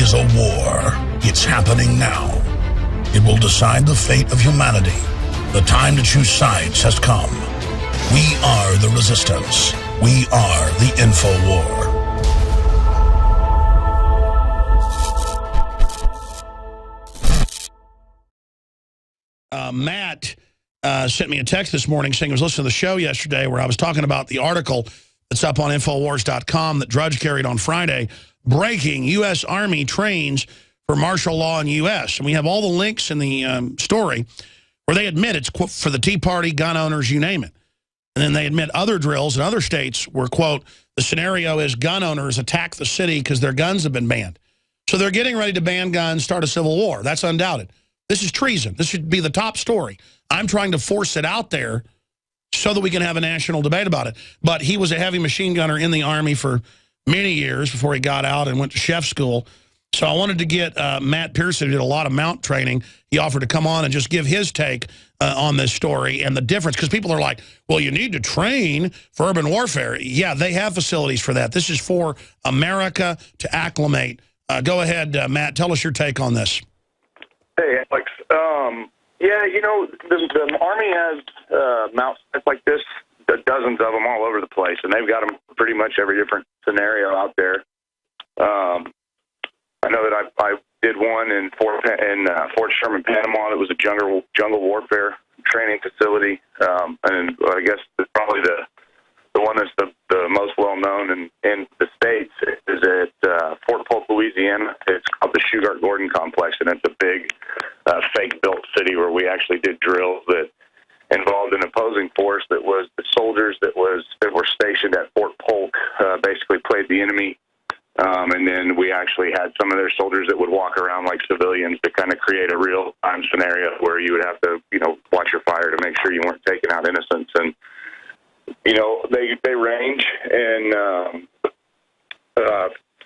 is a war. It's happening now. It will decide the fate of humanity. The time to choose sides has come. We are the resistance. We are the InfoWar. Matt sent me a text this morning saying he was listening to the show yesterday where I was talking about the article that's up on Infowars.com that Drudge carried on Friday. Breaking, U.S. Army trains for martial law in U.S. And we have all the links in the story where they admit it's, quote, for the Tea Party, gun owners, you name it. And then they admit other drills in other states where, quote, the scenario is gun owners attack the city because their guns have been banned. So they're getting ready to ban guns, start a civil war. That's undoubted. This is treason. This should be the top story. I'm trying to force it out there so that we can have a national debate about it. But he was a heavy machine gunner in the Army for many years before he got out and went to chef school. So I wanted to get Matt Pearson, who did a lot of mount training. He offered to come on and just give his take on this story and the difference. Because people are like, well, you need to train for urban warfare. Yeah, they have facilities for that. This is for America to acclimate. Go ahead, Matt. Tell us your take on this. Hey, Alex. Yeah, you know, the Army has mount sites like this, dozens of them all over the place, and they've got them pretty much every different scenario out there. I know that I did one in Fort Sherman, Panama. That was a jungle warfare training facility, and I guess probably the one that's the most well known in the States is at Fort Polk, Louisiana. It's called the Shugart Gordon Complex, and it's a big fake built city where we actually did drills that involved an opposing force that was the soldiers that were stationed at Fort Polk, basically played the enemy. And then we actually had some of their soldiers that would walk around like civilians to kind of create a real-time scenario where you would have to, you know, watch your fire to make sure you weren't taking out innocents. And, you know, they range in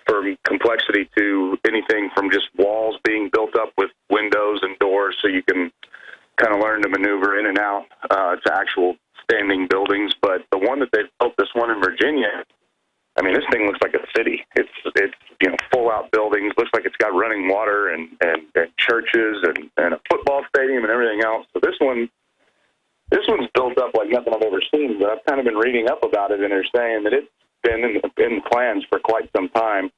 from complexity to anything from just walls being built up with windows and doors so you can kind of learn to maneuver in and out to actual standing buildings. But the one that they built, this one in Virginia, I mean, this thing looks like a city. It's you know, full out buildings. Looks like it's got running water and churches and a football stadium and everything else. So this one's built up like nothing I've ever seen. But I've kind of been reading up about it, and they're saying that it's been in plans for quite some time.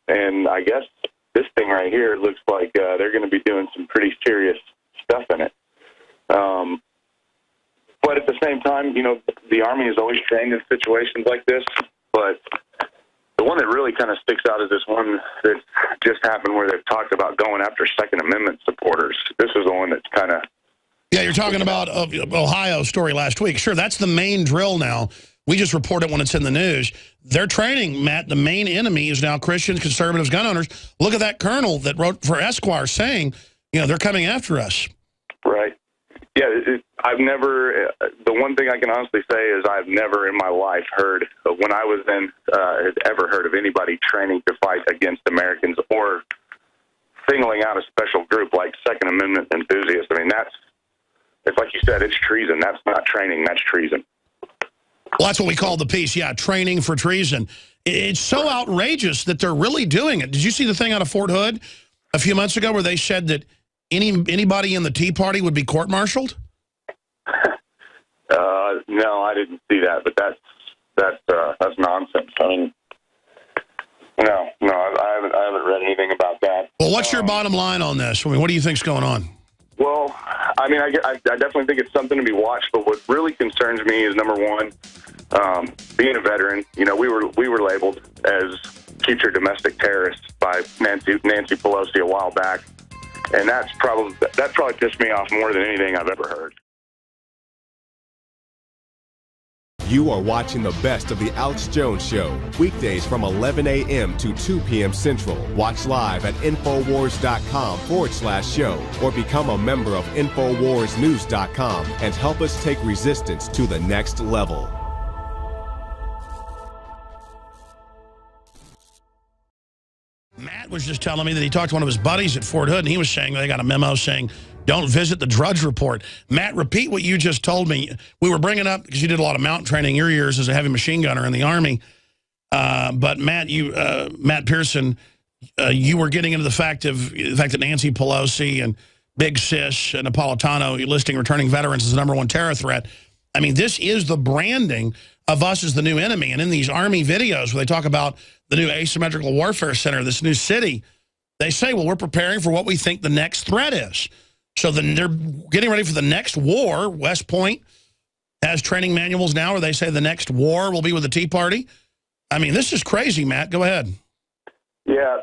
And I guess this thing right here looks like they're going to be doing some pretty serious stuff in it. But at the same time, you know, the Army is always trained in situations like this. But the one that really kind of sticks out is this one that just happened where they've talked about going after Second Amendment supporters. This is the one that's kind of... Yeah, you're talking about Ohio story last week. Sure, that's the main drill now. We just report it when it's in the news. They're training, Matt. The main enemy is now Christians, conservatives, gun owners. Look at that colonel that wrote for Esquire saying, you know, they're coming after us. Right. Yeah, I've never, the one thing I can honestly say is I've never in my life heard, when I was in, had ever heard of anybody training to fight against Americans or singling out a special group like Second Amendment enthusiasts. I mean, it's like you said, it's treason. That's not training, that's treason. Well, that's what we call the piece, yeah, training for treason. It's so outrageous that they're really doing it. Did you see the thing out of Fort Hood a few months ago where they said that anybody in the Tea Party would be court-martialed? No, I didn't see that, but that's nonsense. I mean, no, I haven't read anything about that. Well, what's your bottom line on this? I mean, what do you think's going on? Well, I mean, I definitely think it's something to be watched, but what really concerns me is, number one, being a veteran. You know, we were labeled as future domestic terrorists by Nancy Pelosi a while back, and that probably pissed me off more than anything I've ever heard. You are watching the best of the Alex Jones Show, weekdays from 11 a.m. to 2 p.m. Central. Watch live at Infowars.com/show or become a member of InfoWarsNews.com and help us take resistance to the next level. Matt was just telling me that he talked to one of his buddies at Fort Hood, and he was saying they got a memo saying, don't visit the Drudge Report. Matt, repeat what you just told me. We were bringing up, because you did a lot of mountain training your years as a heavy machine gunner in the Army. But Matt, Matt Pearson you were getting into the fact that Nancy Pelosi and Big Sis and Napolitano listing returning veterans as the #1 terror threat. I mean, this is the branding of us as the new enemy. And in these Army videos where they talk about the new Asymmetrical Warfare Center, this new city, they say, well, we're preparing for what we think the next threat is. So then they're getting ready for the next war. West Point has training manuals now where they say the next war will be with the Tea Party. I mean, this is crazy, Matt. Go ahead. Yeah.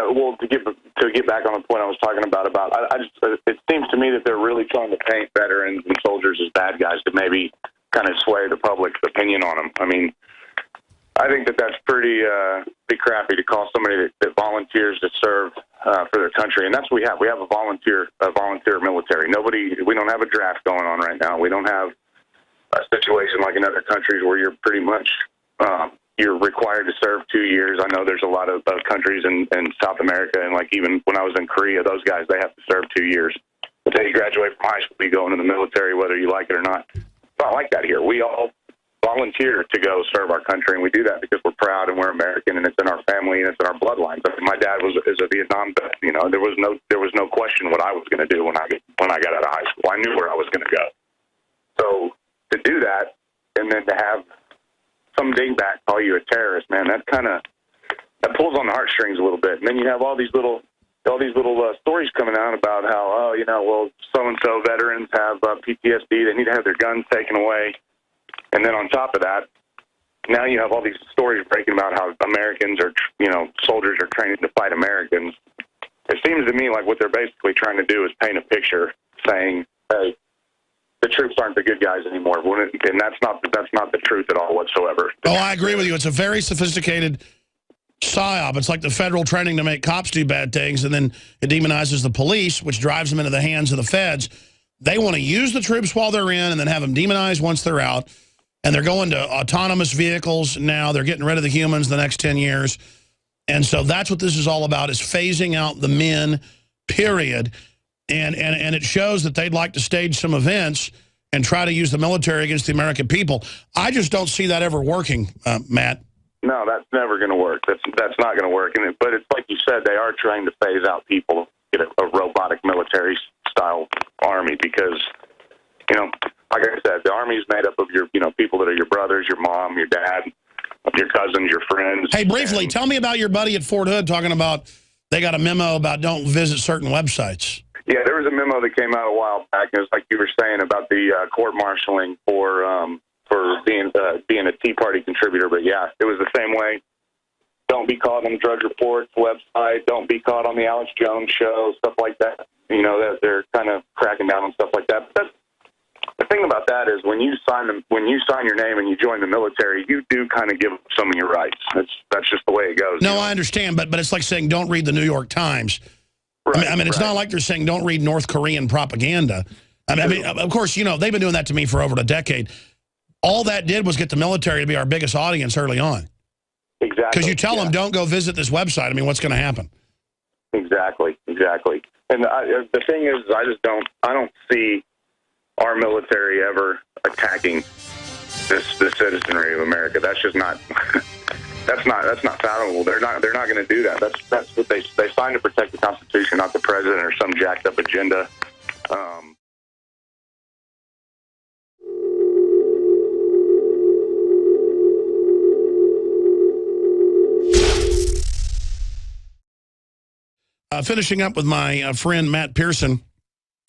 Well, to get back on the point I was talking about, it seems to me that they're really trying to paint veterans and soldiers as bad guys to maybe kind of sway the public's opinion on them. I mean, I think that's pretty crappy to call somebody that volunteers to serve for their country, and that's what we have. We have a volunteer military. We don't have a draft going on right now. We don't have a situation like in other countries where you're pretty much you're required to serve 2 years. I know there's a lot of countries in South America, and like even when I was in Korea, those guys, they have to serve 2 years. The day you graduate from high school, you go into the military, whether you like it or not. It's not like that here. We all volunteer to go serve our country, and we do that because we're proud and we're American, and it's in our family and it's in our bloodlines. I mean, my dad is a Vietnam vet. You know, there was no question what I was going to do when I got out of high school. I knew where I was going to go. So to do that, and then to have some dingbat call you a terrorist, man, that pulls on the heartstrings a little bit. And then you have all these little stories coming out about how, so-and-so veterans have PTSD. They need to have their guns taken away. And then on top of that, now you have all these stories breaking about how Americans are, soldiers are training to fight Americans. It seems to me like what they're basically trying to do is paint a picture saying, hey, the troops aren't the good guys anymore. And that's not the truth at all whatsoever. Oh, I agree with you. It's a very sophisticated psyop. It's like the federal training to make cops do bad things, and then it demonizes the police, which drives them into the hands of the feds. They want to use the troops while they're in and then have them demonized once they're out. And they're going to autonomous vehicles now. They're getting rid of the humans the next 10 years. And so that's what this is all about, is phasing out the men, period. And it shows that they'd like to stage some events and try to use the military against the American people. I just don't see that ever working, Matt. No, that's never going to work. That's not going to work. But it's like you said, they are trying to phase out people, get a robotic military-style army because, like I said, the Army is made up of your, people that are your brothers, your mom, your dad, your cousins, your friends. Hey, briefly, tell me about your buddy at Fort Hood talking about they got a memo about don't visit certain websites. Yeah, there was a memo that came out a while back. It was like you were saying about the court-martialing for being a Tea Party contributor. But, yeah, it was the same way. Don't be caught on the Drudge Report's website. Don't be caught on the Alex Jones show, stuff like that. They're kind of cracking down on stuff like that. But the thing about that is when you sign your name and you join the military, you do kind of give up some of your rights. That's just the way it goes. No, I understand, but it's like saying don't read the New York Times. Right, I mean, it's not like they're saying don't read North Korean propaganda. I mean, of course, they've been doing that to me for over a decade. All that did was get the military to be our biggest audience early on. Exactly. Because you tell them, don't go visit this website. I mean, what's going to happen? Exactly. And the thing is, I don't see our military ever attacking the citizenry of America. That's just not. That's not fathomable. They're not going to do that. That's what they signed to protect the Constitution, not the president or some jacked up agenda. Finishing up with my friend Matt Pearson,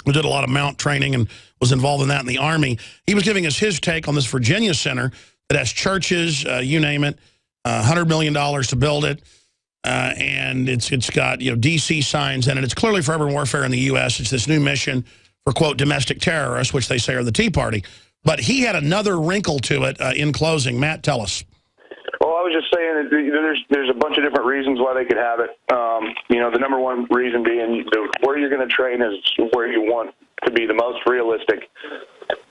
who did a lot of mount training and was involved in that in the Army. He was giving us his take on this Virginia center that has churches, you name it, $100 million to build it, and it's got DC signs in it. It's clearly for urban warfare in the U.S. It's this new mission for, quote, domestic terrorists, which they say are the Tea Party. But he had another wrinkle to it in closing. Matt, tell us. Well, I was just saying that there's a bunch of different reasons why they could have it. The number one reason being where you're going to train is where you want to be the most realistic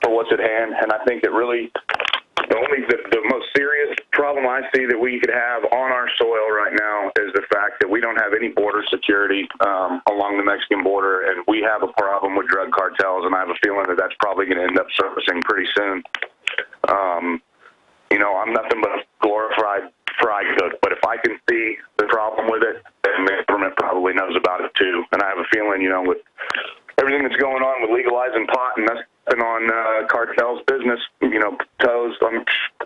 for what's at hand. And I think that really the most serious problem I see that we could have on our soil right now is the fact that we don't have any border security along the Mexican border, and we have a problem with drug cartels, and I have a feeling that that's probably going to end up surfacing pretty soon. I'm nothing but a glorified fry cook. But if I can see the problem with it, then the government probably knows about it too. And I have a feeling, you know, with everything that's going on with legalizing pot and messing on cartels' business, you know, toes,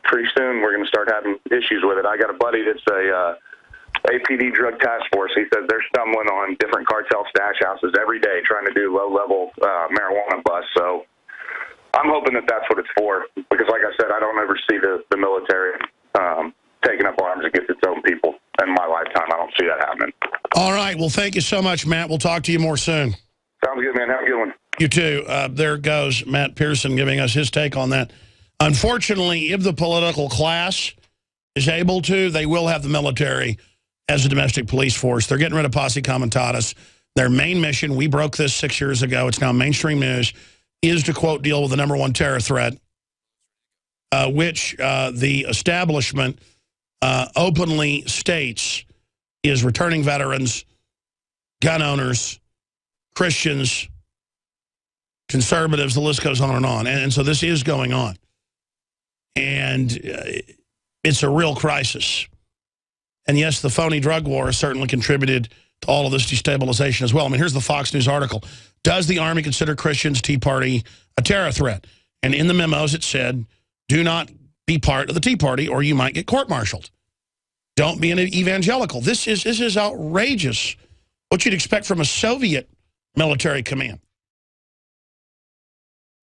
pretty soon we're going to start having issues with it. I got a buddy that's a APD drug task force. He says they're stumbling on different cartel stash houses every day trying to do low-level marijuana busts. So I'm hoping that that's what it's for, because like I said, I don't ever see the military taking up arms against its own people in my lifetime. I don't see that happening. All right. Well, thank you so much, Matt. We'll talk to you more soon. Sounds good, man. Have a good one. You too. There goes Matt Pearson giving us his take on that. Unfortunately, if the political class is able to, they will have the military as a domestic police force. They're getting rid of Posse Comitatus. Their main mission, we broke this 6 years ago, it's now mainstream news, is to, quote, deal with the #1 terror threat, which the establishment openly states is returning veterans, gun owners, Christians, conservatives, the list goes on and on. And so this is going on. And it's a real crisis. And yes, the phony drug war has certainly contributed to all of this destabilization as well. I mean, here's the Fox News article. Does the Army consider Christians' Tea Party a terror threat? And in the memos it said, do not be part of the Tea Party or you might get court-martialed. Don't be an evangelical. This is outrageous. What you'd expect from a Soviet military command.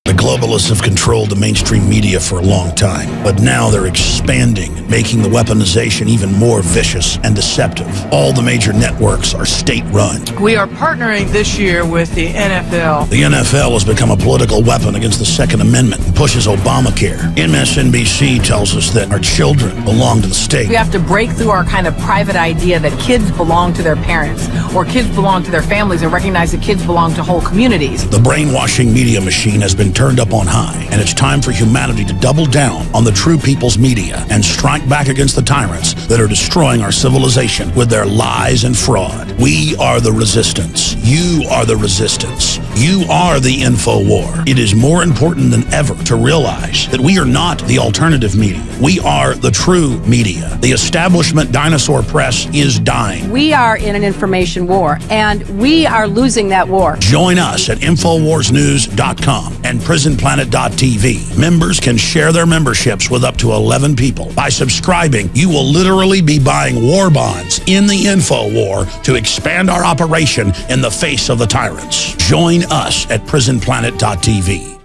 The globalists have controlled the mainstream media for a long time, but now they're expanding, making the weaponization even more vicious and deceptive. All the major networks are state-run. We are partnering this year with the NFL. The NFL has become a political weapon against the Second Amendment and pushes Obamacare. MSNBC tells us that our children belong to the state. We have to break through our kind of private idea that kids belong to their parents or kids belong to their families and recognize that kids belong to whole communities. The brainwashing media machine has been turned up on high, and it's time for humanity to double down on the true people's media and strike back against the tyrants that are destroying our civilization with their lies and fraud. We are the resistance. You are the resistance. You are the info war. It is more important than ever to realize that we are not the alternative media. We are the true media. The establishment dinosaur press is dying. We are in an information war, and we are losing that war. Join us at InfoWarsNews.com and PrisonPlanet.tv. Members can share their memberships with up to 11 people. By subscribing, you will literally be buying war bonds in the info war to expand our operation in the face of the tyrants. Join us at PrisonPlanet.tv.